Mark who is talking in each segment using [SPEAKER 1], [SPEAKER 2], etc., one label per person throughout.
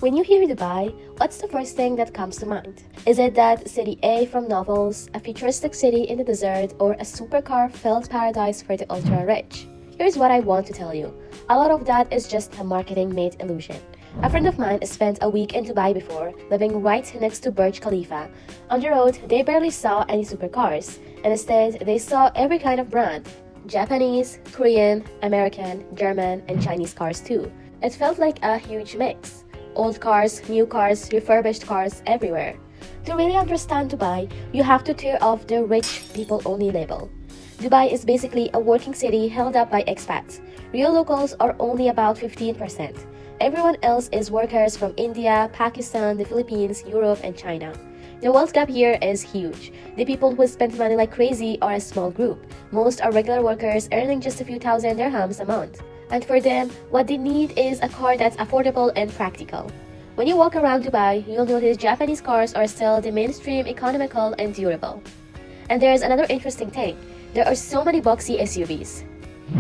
[SPEAKER 1] When you hear Dubai, what's the first thing that comes to mind? Is it that city A from novels, a futuristic city in the desert, or a supercar-filled paradise for the ultra-rich? Here's what I want to tell you. A lot of that is just a marketing-made illusion. A friend of mine spent a week in Dubai before, living right next to Burj Khalifa. On the road, they barely saw any supercars, and instead, they saw every kind of brand. Japanese, Korean, American, German, and Chinese cars too. It felt like a huge mix. Old cars, new cars, refurbished cars everywhere. To really understand Dubai, you have to tear off the rich people only label. Dubai is basically a working city held up by expats. Real locals are only about 15%. Everyone else is workers from India, Pakistan, the Philippines, Europe, and China. The wealth gap here is huge. The people who spend money like crazy are a small group. Most are regular workers earning just a few thousand dirhams a month. And for them, what they need is a car that's affordable and practical. When you walk around Dubai, you'll notice Japanese cars are still the mainstream, economical, and durable. And there's another interesting thing. There are so many boxy SUVs.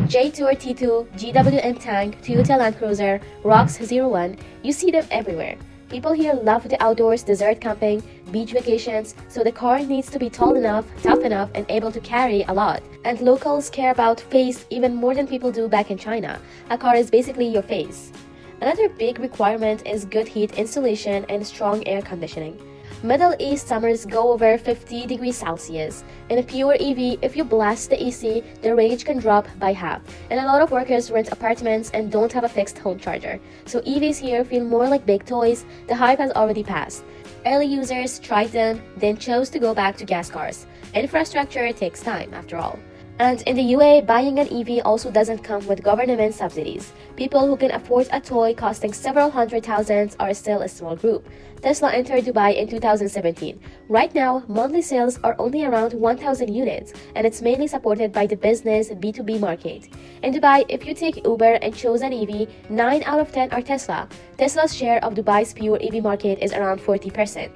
[SPEAKER 1] Jetour T2, GWM Tank, Toyota Land Cruiser, Rox 01, you see them everywhere. People here love the outdoors, desert camping, beach vacations, so the car needs to be tall enough, tough enough, and able to carry a lot. And locals care about face even more than people do back in China. A car is basically your face. Another big requirement is good heat insulation and strong air conditioning. Middle East summers go over 50 degrees Celsius. In a pure EV, if you blast the AC, the range can drop by half. And a lot of workers rent apartments and don't have a fixed home charger. So EVs here feel more like big toys. The hype has already passed. Early users tried them, then chose to go back to gas cars. Infrastructure takes time, after all. And in the UAE, buying an EV also doesn't come with government subsidies. People who can afford a toy costing several hundred thousands are still a small group. Tesla entered Dubai in 2017. Right now, monthly sales are only around 1,000 units, and it's mainly supported by the business B2B market. In Dubai, if you take Uber and choose an EV, 9 out of 10 are Tesla. Tesla's share of Dubai's pure EV market is around 40%.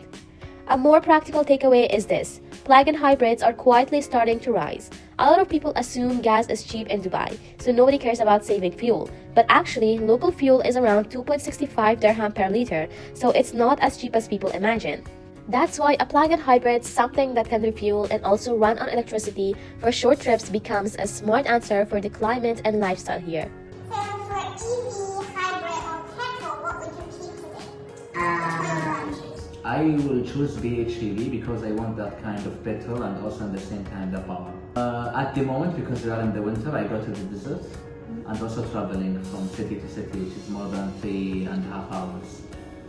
[SPEAKER 1] A more practical takeaway is this. Plug-in hybrids are quietly starting to rise. A lot of people assume gas is cheap in Dubai, so nobody cares about saving fuel. But actually, local fuel is around 2.65 dirham per liter, so it's not as cheap as people imagine. That's why a plug-in hybrid, something that can refuel and also run on electricity for short trips, becomes a smart answer for the climate and lifestyle here.
[SPEAKER 2] So for EV, hybrid, or petrol, what would you keep today?
[SPEAKER 3] I will choose BHEV because I want that kind of petrol and also at the same time the power. At the moment, because we are in the winter, I go to the desert and also traveling from city to city, which is more than 3.5 hours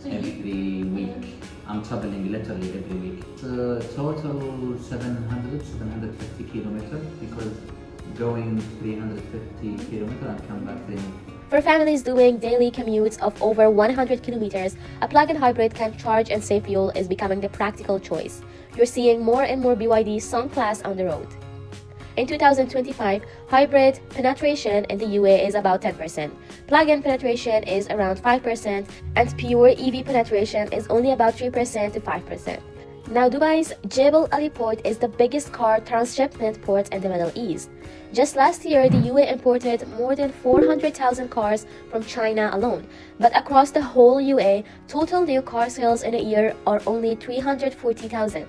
[SPEAKER 3] every week. I'm traveling literally every week. Total 750 kilometers because going 350 kilometers and come back then.
[SPEAKER 1] For families doing daily commutes of over 100 kilometers, a plug-in hybrid can charge and save fuel is becoming the practical choice. You're seeing more and more BYD Song Class on the road. In 2025, hybrid penetration in the UAE is about 10%. Plug-in penetration is around 5%, and pure EV penetration is only about 3% to 5%. Now, Dubai's Jebel port is the biggest car transshipment port in the Middle East. Just last year, the UAE imported more than 400,000 cars from China alone. But across the whole UAE, total new car sales in a year are only 340,000.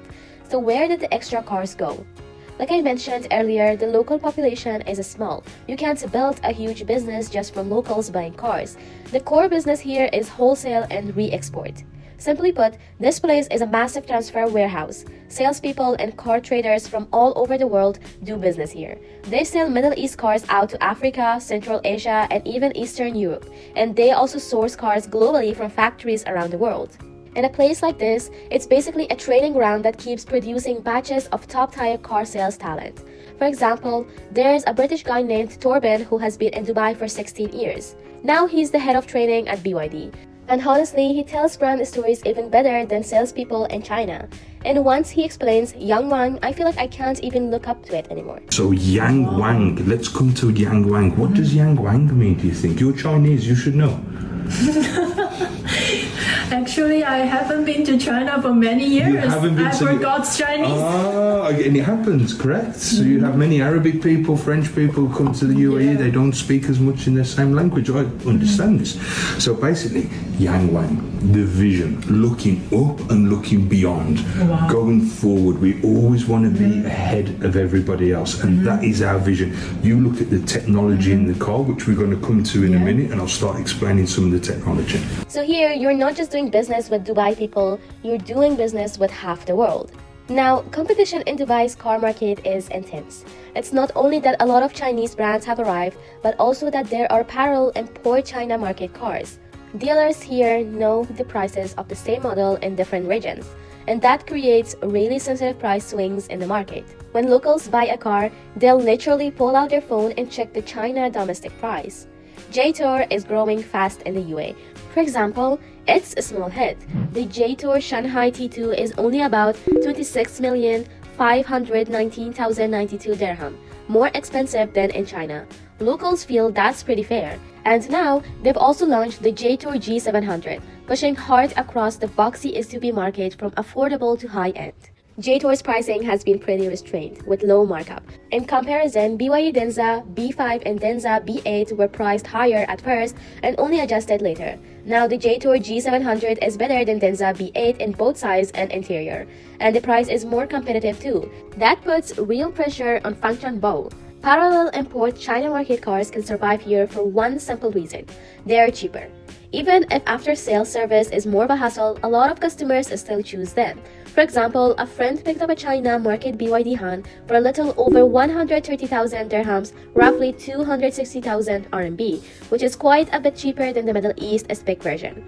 [SPEAKER 1] So where did the extra cars go? Like I mentioned earlier, the local population is small. You can't build a huge business just from locals buying cars. The core business here is wholesale and re-export. Simply put, this place is a massive transfer warehouse. Salespeople and car traders from all over the world do business here. They sell Middle East cars out to Africa, Central Asia, and even Eastern Europe. And they also source cars globally from factories around the world. In a place like this, it's basically a training ground that keeps producing batches of top-tier car sales talent. For example, there's a British guy named Torben who has been in Dubai for 16 years. Now he's the head of training at BYD. And honestly, he tells brand stories even better than salespeople in China. And once he explains Yang Wang, I feel like I can't even look up to it anymore.
[SPEAKER 4] So Yang Wang, let's come to Yang Wang. What does Yang Wang mean, do you think? You're Chinese, you should know.
[SPEAKER 5] Actually, I haven't been to China for many years.
[SPEAKER 4] You haven't been
[SPEAKER 5] I forgot Chinese.
[SPEAKER 4] Ah, and it happens, correct? So you have many Arabic people, French people come to the UAE,
[SPEAKER 5] Yeah.
[SPEAKER 4] they don't speak as much in the same language. I understand this. So basically, Yang Wang. the vision, looking up and looking beyond.
[SPEAKER 5] Wow.
[SPEAKER 4] Going forward, we always want to be ahead of everybody else, and that is our vision. You look at the technology in the car, which we're going to come to in a minute, and I'll start explaining some of the technology.
[SPEAKER 1] So here, you're not just doing business with Dubai people, you're doing business with half the world. Now, competition in Dubai's car market is intense. It's not only that a lot of Chinese brands have arrived, but also that there are parallel import China market cars. Dealers here know the prices of the same model in different regions, and that creates really sensitive price swings in the market. When locals buy a car, they'll literally pull out their phone and check the China domestic price. Jetour is growing fast in the UAE. For example, it's a small hit. The Jetour Shanghai T2 is only about 26,519,092 dirham, more expensive than in China. Locals feel that's pretty fair. And now, they've also launched the Jetour G700, pushing hard across the boxy SUV market from affordable to high-end. Jetour's pricing has been pretty restrained, with low markup. In comparison, BYD Denza B5 and Denza B8 were priced higher at first and only adjusted later. Now the Jetour G700 is better than Denza B8 in both size and interior, and the price is more competitive too. That puts real pressure on Fangcheng Bao. Parallel import China market cars can survive here for one simple reason: they are cheaper. Even if after-sales service is more of a hassle, a lot of customers still choose them. For example, a friend picked up a China market BYD Han for a little over 130,000 dirhams, roughly 260,000 RMB, which is quite a bit cheaper than the Middle East spec version.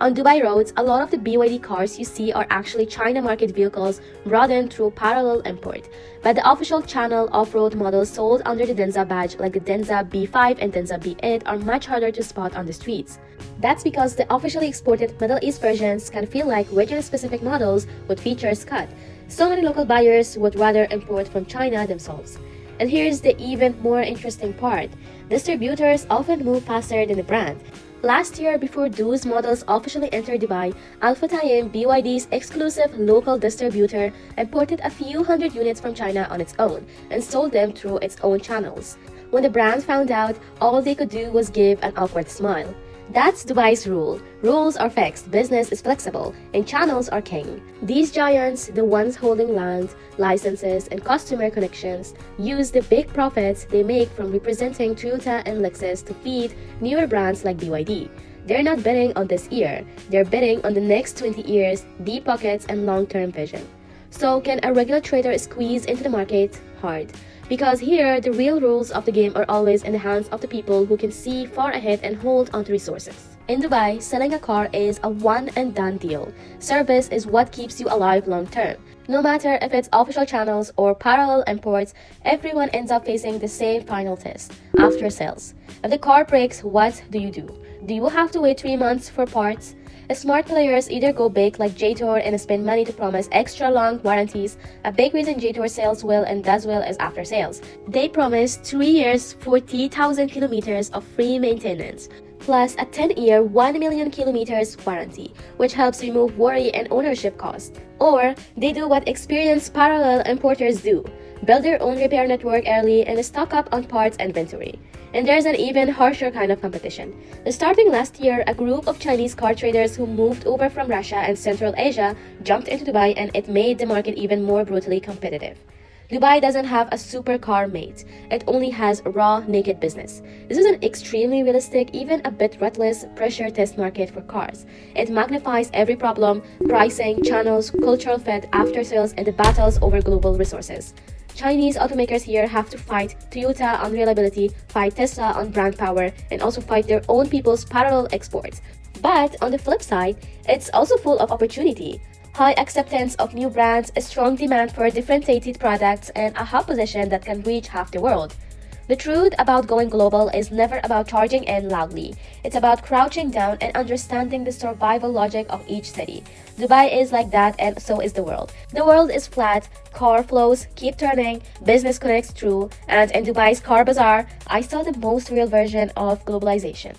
[SPEAKER 1] On Dubai roads, a lot of the BYD cars you see are actually China market vehicles brought in through parallel import. But the official channel off-road models sold under the Denza badge, like the Denza B5 and Denza B8, are much harder to spot on the streets. That's because the officially exported Middle East versions can feel like region-specific models with features cut. So many local buyers would rather import from China themselves. And here's the even more interesting part: distributors often move faster than the brand. Last year, before those models officially entered Dubai, Al Futtaim, BYD's exclusive local distributor, imported a few hundred units from China on its own and sold them through its own channels. When the brand found out, all they could do was give an awkward smile. That's Dubai's rule. Rules are fixed, business is flexible, and channels are king. These giants, the ones holding land, licenses, and customer connections, use the big profits they make from representing Toyota and Lexus to feed newer brands like BYD. They're not betting on this year, they're betting on the next 20 years, deep pockets, and long-term vision. So can a regular trader squeeze into the market? Hard. Because here, the real rules of the game are always in the hands of the people who can see far ahead and hold onto resources. In Dubai, selling a car is a one-and-done deal. Service is what keeps you alive long-term. No matter if it's official channels or parallel imports, everyone ends up facing the same final test: after sales. If the car breaks, what do? Do you have to wait 3 months for parts? Smart players either go big like Jetour and spend money to promise extra long warranties. A big reason Jetour sells well and does well is after sales. They promise 3 years, 40,000 kilometers of free maintenance, plus a 10-year, 1 million kilometers warranty, which helps remove worry and ownership cost. Or they do what experienced parallel importers do: build their own repair network early and stock up on parts inventory. And there's an even harsher kind of competition. Starting last year, a group of Chinese car traders who moved over from Russia and Central Asia jumped into Dubai, and it made the market even more brutally competitive. Dubai doesn't have a supercar mate. It only has raw, naked business. This is an extremely realistic, even a bit ruthless, pressure test market for cars. It magnifies every problem: pricing, channels, cultural fit, after sales, and the battles over global resources. Chinese automakers here have to fight Toyota on reliability, fight Tesla on brand power, and also fight their own people's parallel exports. But on the flip side, it's also full of opportunity. High acceptance of new brands, a strong demand for differentiated products, and a hub position that can reach half the world. The truth about going global is never about charging in loudly. It's about crouching down and understanding the survival logic of each city. Dubai is like that, and so is the world. The world is flat, car flows keep turning, business connects through, and in Dubai's car bazaar, I saw the most real version of globalization.